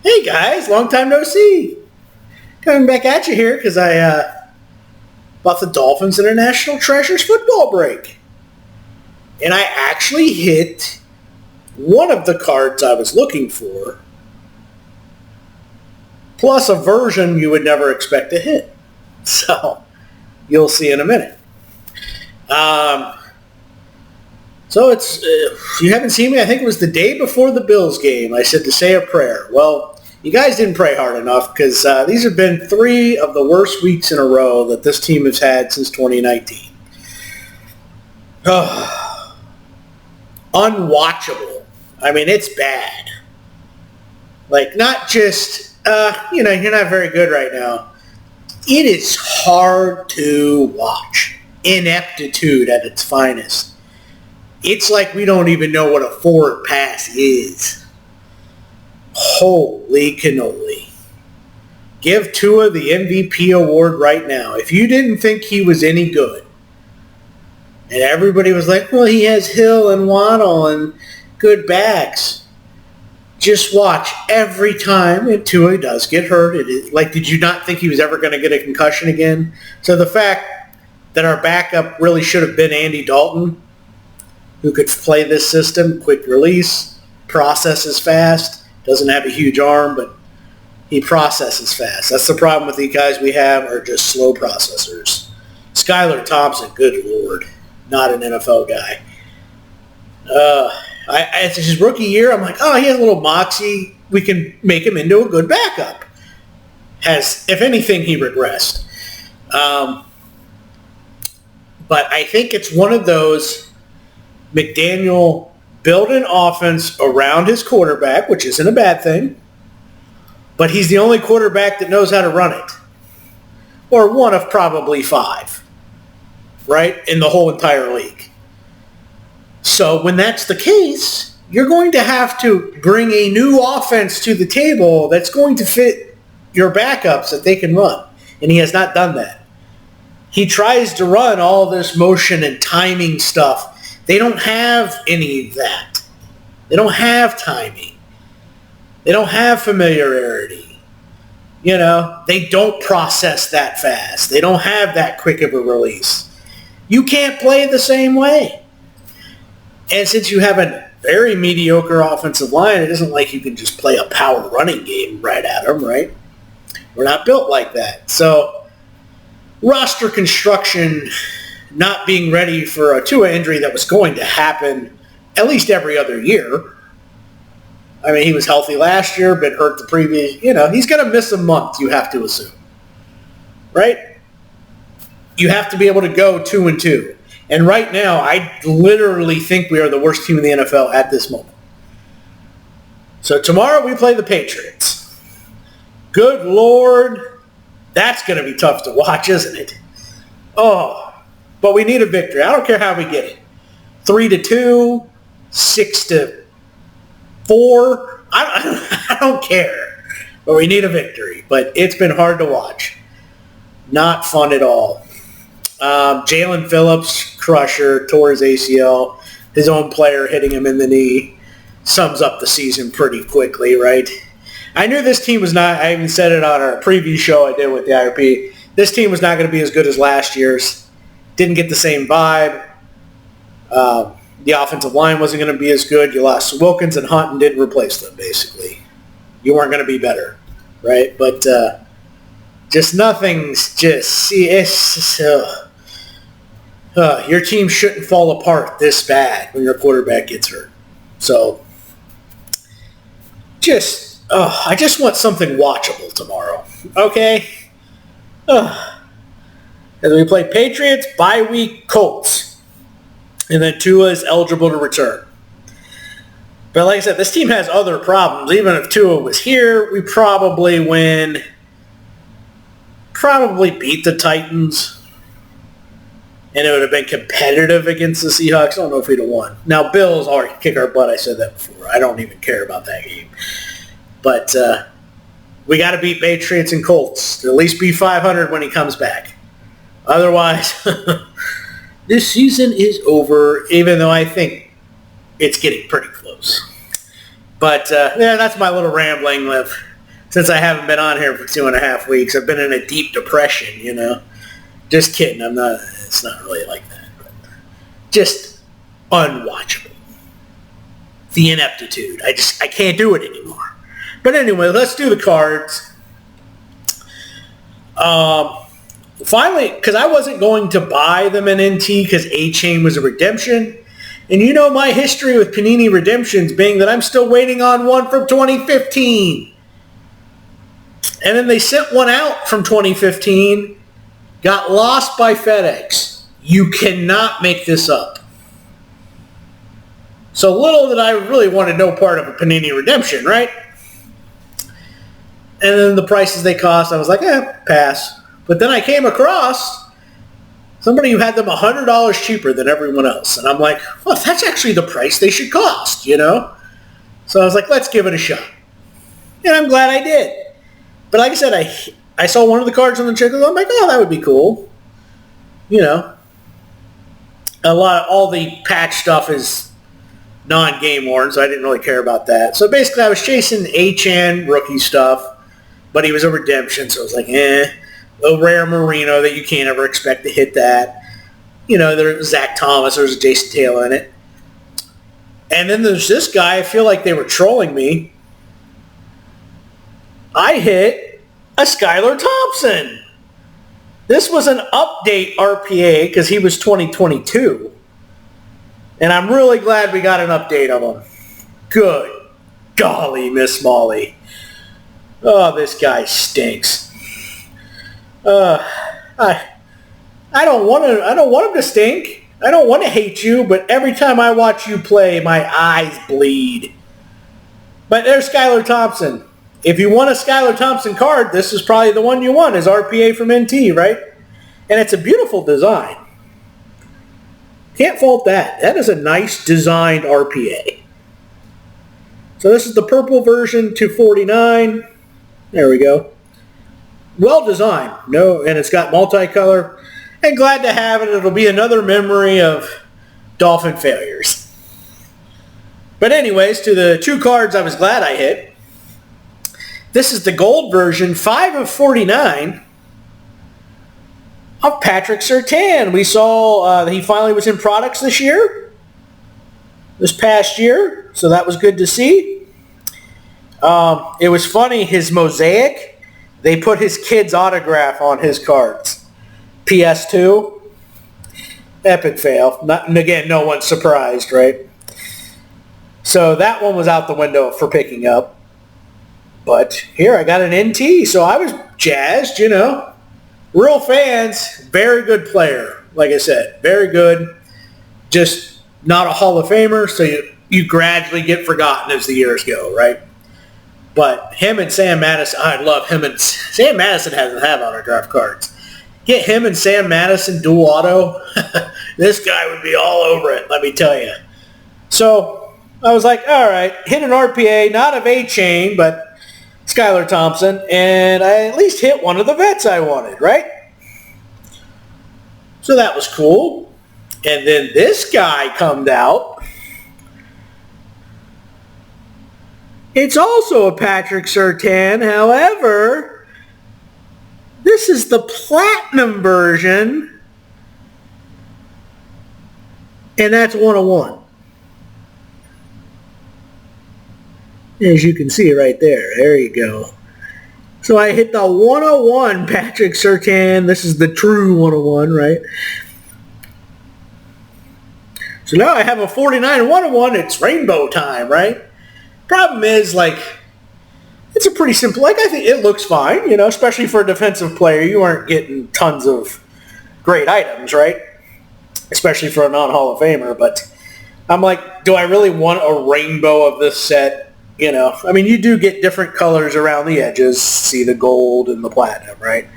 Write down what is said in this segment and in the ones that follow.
Hey guys, long time no see. Coming back at you here because I bought the Dolphins International Treasures football break. And I actually hit one of the cards I was looking for, plus a version you would never expect to hit. So, you'll see in a minute. So it's, if you haven't seen me, I think it was the day before the Bills game. I said to say a prayer. Well, you guys didn't pray hard enough because these have been 3 of the worst weeks in a row that this team has had since 2019. Unwatchable. I mean, it's bad. Like, not just, you're not very good right now. It is hard to watch. Ineptitude at its finest. It's like we don't even know what a forward pass is. Holy cannoli. Give Tua the MVP award right now. If you didn't think he was any good, and everybody was like, well, he has Hill and Waddle and good backs, just watch every time and Tua does get hurt. Did you not think he was ever going to get a concussion again? So the fact that our backup really should have been Andy Dalton, who could play this system, quick release, processes fast, doesn't have a huge arm, but he processes fast. That's the problem with the guys we have are just slow processors. Skylar Thompson, good Lord, not an NFL guy. It's his rookie year. I'm like, he has a little moxie. We can make him into a good backup. If anything, he regressed. But I think it's one of those McDaniel built an offense around his quarterback, which isn't a bad thing, but he's the only quarterback that knows how to run it. Or one of probably 5, right, in the whole entire league. So when that's the case, you're going to have to bring a new offense to the table that's going to fit your backups that they can run. And he has not done that. He tries to run all this motion and timing stuff. They don't have any of that. They don't have timing. They don't have familiarity. They don't process that fast. They don't have that quick of a release. You can't play the same way. And since you have a very mediocre offensive line, it isn't like you can just play a power running game right at them, right? We're not built like that. So roster construction not being ready for a Tua injury that was going to happen at least every other year. I mean, he was healthy last year, been hurt the previous, he's going to miss a month, you have to assume. Right? You have to be able to go 2-2. And right now, I literally think we are the worst team in the NFL at this moment. So tomorrow we play the Patriots. Good Lord, that's going to be tough to watch, isn't it? But we need a victory. I don't care how we get it. 3-2, 6-4. I don't care. But we need a victory. But it's been hard to watch. Not fun at all. Jalen Phillips, crusher, tore his ACL. His own player hitting him in the knee. Sums up the season pretty quickly, right? I knew this team was not, I even said it on our preview show I did with the IRP. This team was not going to be as good as last year's. Didn't get the same vibe. The offensive line wasn't going to be as good. You lost Wilkins and Hunt and didn't replace them, basically. You weren't going to be better, right? But just nothing's just... your team shouldn't fall apart this bad when your quarterback gets hurt. So, I just want something watchable tomorrow, okay? As we play Patriots, bye week, Colts. And then Tua is eligible to return. But like I said, this team has other problems. Even if Tua was here, we probably beat the Titans. And it would have been competitive against the Seahawks. I don't know if we'd have won. Now, Bills already kick our butt. I said that before. I don't even care about that game. But we got to beat Patriots and Colts to at least be 500 when he comes back. Otherwise, this season is over, even though I think it's getting pretty close. But, that's my little rambling with since I haven't been on here for 2.5 weeks. I've been in a deep depression, you know. Just kidding. It's not really like that. But just unwatchable. The ineptitude. I can't do it anymore. But anyway, let's do the cards. Finally, because I wasn't going to buy them in NT because A-Chain was a redemption. And you know my history with Panini Redemptions being that I'm still waiting on one from 2015. And then they sent one out from 2015, got lost by FedEx. You cannot make this up. So little that I really wanted no part of a Panini Redemption, right? And then the prices they cost, I was like, pass. But then I came across somebody who had them $100 cheaper than everyone else. And I'm like, well, that's actually the price they should cost, you know? So I was like, let's give it a shot. And I'm glad I did. But like I said, I saw one of the cards on the checklist. I'm like, oh, that would be cool. You know, all the patch stuff is non-game worn, so I didn't really care about that. So basically, I was chasing A-Chan rookie stuff, but he was a redemption, so I was like, a rare Marino that you can't ever expect to hit that. You know, there's Zach Thomas, there's a Jason Taylor in it. And then there's this guy, I feel like they were trolling me. I hit a Skylar Thompson. This was an update RPA because he was 2022. And I'm really glad we got an update of him. Good golly, Miss Molly. Oh, this guy stinks. I don't want him to stink. I don't want to hate you, but every time I watch you play, my eyes bleed. But there's Skylar Thompson. If you want a Skylar Thompson card, this is probably the one you want, is RPA from NT, right? And it's a beautiful design. Can't fault that. That is a nice designed RPA. So this is the purple version, 249. There we go. Well designed. And it's got multicolor. And glad to have it. It'll be another memory of Dolphin failures. But anyways, to the two cards I was glad I hit. This is the gold version, 5 of 49 of Patrick Surtain. We saw he finally was in products this past year. So that was good to see. It was funny, his mosaic, they put his kid's autograph on his cards. PS2. Epic fail. And again, no one's surprised, right? So that one was out the window for picking up. But here I got an NT, so I was jazzed, you know. Real fans, very good player. Like I said, very good. Just not a Hall of Famer, so you gradually get forgotten as the years go, right? But him and Sam Madison, I love him. And Sam Madison hasn't had autograph cards. Get him and Sam Madison dual auto. This guy would be all over it, let me tell you. So I was like, all right, hit an RPA, not of A-Chain, but Skylar Thompson, and I at least hit one of the vets I wanted, right? So that was cool. And then this guy comes out. It's also a Patrick Surtain. However, this is the platinum version, and that's 101. As you can see right there. There you go. So I hit the 101 Patrick Surtain. This is the true 101, right? So now I have a 49 101. It's rainbow time, right? Problem is, like, it's a pretty simple, like, I think it looks fine, you know, especially for a defensive player. You aren't getting tons of great items, right? Especially for a non-Hall of Famer. But I'm like, do I really want a rainbow of this set? You know, I mean, you do get different colors around the edges. See the gold and the platinum, right?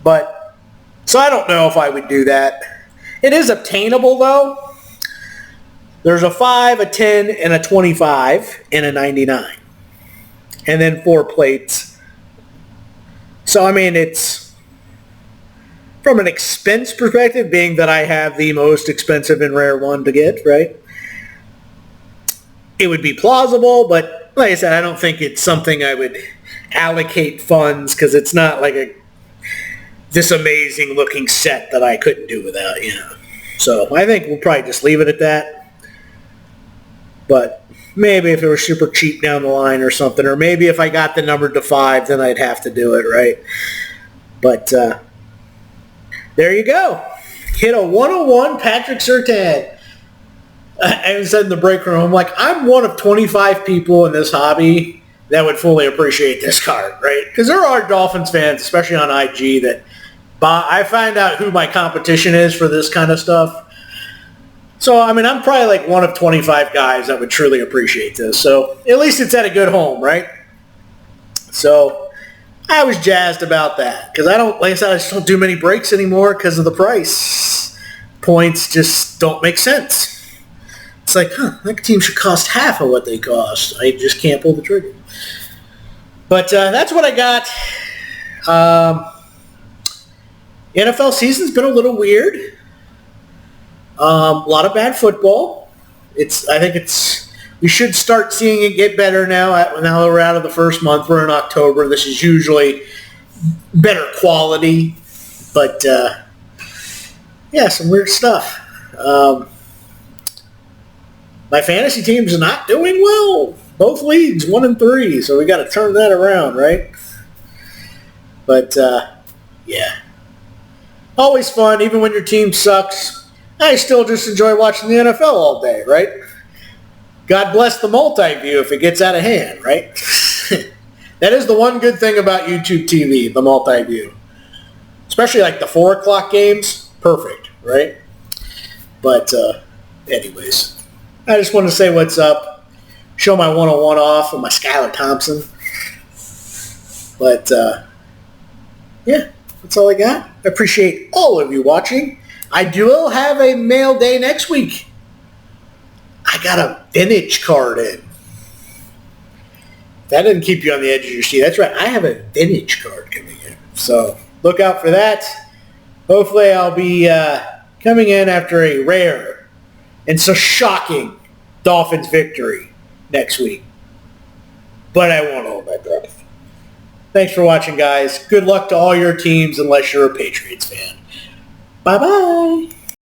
But, so I don't know if I would do that. It is obtainable, though. There's a 5, a 10, and a 25, and a 99. And then 4 plates. So, I mean, it's, from an expense perspective, being that I have the most expensive and rare one to get, right? It would be plausible, but like I said, I don't think it's something I would allocate funds because it's not like this amazing looking set that I couldn't do without, So I think we'll probably just leave it at that. But maybe if it was super cheap down the line or something, or maybe if I got the number to 5, then I'd have to do it, right? But there you go. Hit a 101 Patrick Surtain. I said in the break room, I'm like, I'm one of 25 people in this hobby that would fully appreciate this card, right? Because there are Dolphins fans, especially on IG, that I find out who my competition is for this kind of stuff. So, I mean, I'm probably like one of 25 guys that would truly appreciate this. So, at least it's at a good home, right? So, I was jazzed about that. Because like I said, I just don't do many breaks anymore because of the price. Points just don't make sense. It's like, that team should cost half of what they cost. I just can't pull the trigger. But that's what I got. NFL season's been a little weird. A lot of bad football. I think we should start seeing it get better now. Now that we're out of the first month, we're in October. This is usually better quality. But, some weird stuff. My fantasy team's not doing well. Both leagues, 1 and 3. So we got to turn that around, right? But, always fun, even when your team sucks. I still just enjoy watching the NFL all day, right? God bless the multi-view if it gets out of hand, right? That is the one good thing about YouTube TV, the multi-view. Especially like the 4 o'clock games. Perfect, right? But anyways, I just want to say what's up. Show my 101 off with my Skylar Thompson. But that's all I got. I appreciate all of you watching. I will have a mail day next week. I got a vintage card in. That didn't keep you on the edge of your seat. That's right. I have a vintage card coming in. So look out for that. Hopefully I'll be coming in after a rare and so shocking Dolphins victory next week. But I won't hold my breath. Thanks for watching, guys. Good luck to all your teams unless you're a Patriots fan. Bye-bye.